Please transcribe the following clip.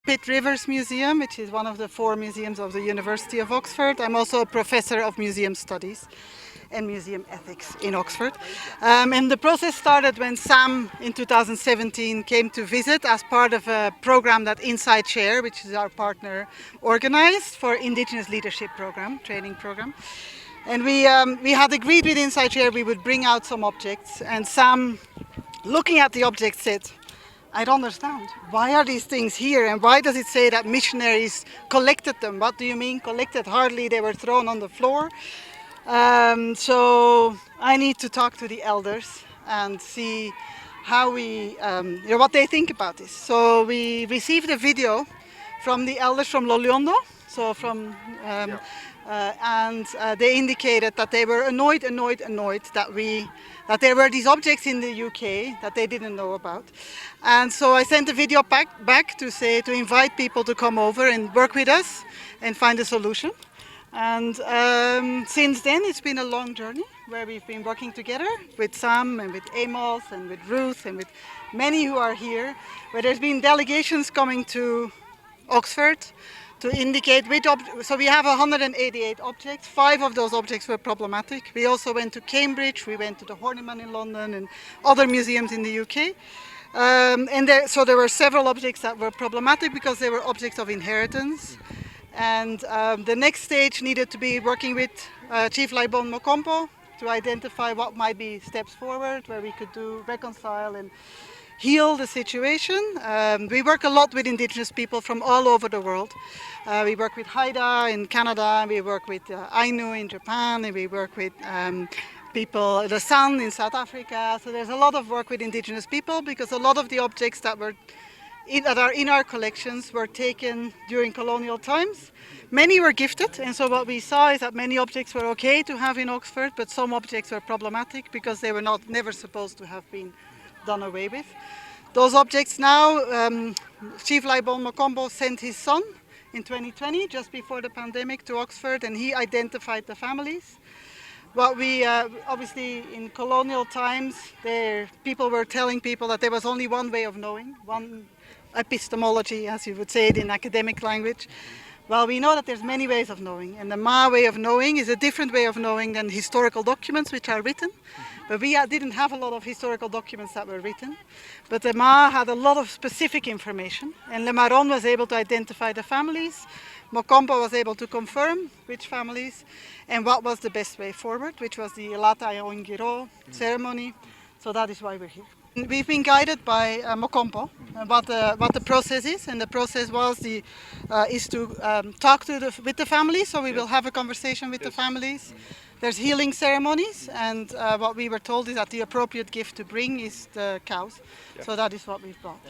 Pitt Rivers Museum, which is one of the 4 museums of the University of Oxford. I'm also a professor of museum studies and museum ethics in Oxford. And the process started when Sam in 2017 came to visit as part of a program that Inside Share, which is our partner, organized for Indigenous Leadership Program, training program. And we had agreed with Inside Share we would bring out some objects, and Sam, looking at the objects, said, I don't understand. Why are these things here, and why does it say that missionaries collected them? What do you mean collected? Hardly, they were thrown on the floor. So I need to talk to the elders and see how what they think about this. So we received a video from the elders from Loliondo, so from and they indicated that they were annoyed that there were these objects in the UK that they didn't know about. And so I sent a video back to invite people to come over and work with us and find a solution. And since then it's been a long journey where we've been working together with Sam and with Amos and with Ruth and with many who are here, where there's been delegations coming to Oxford to indicate which so we have 188 objects. 5 of those objects were problematic. We also went to Cambridge, we went to the Horniman in London and other museums in the UK. So there were several objects that were problematic because they were objects of inheritance. And the next stage needed to be working with Chief Laibon Mokompo to identify what might be steps forward, where we could reconcile and heal the situation. We work a lot with Indigenous people from all over the world. We work with Haida in Canada, we work with Ainu in Japan, and we work with people, the San in South Africa. So there's a lot of work with Indigenous people because a lot of the objects that are in our collections were taken during colonial times. Many were gifted, and so what we saw is that many objects were okay to have in Oxford, but some objects were problematic because they were never supposed to have been done away with. Those objects now, Chief Laibon Mokombo sent his son in 2020, just before the pandemic, to Oxford, and he identified the families. What we, obviously in colonial times, people were telling people that there was only one way of knowing, one epistemology, as you would say it in academic language. Well, we know that there's many ways of knowing, and the Ma way of knowing is a different way of knowing than historical documents which are written. But we didn't have a lot of historical documents that were written. But the Ma had a lot of specific information, and Le Marron was able to identify the families. Mokompo was able to confirm which families and what was the best way forward, which was the Elata Oingiro ceremony. So that is why we're here. We've been guided by Mokompo what the process is, and the process is to talk with the families. So we will have a conversation with the families. There's healing ceremonies, and what we were told is that the appropriate gift to bring is the cows. So that is what we've brought.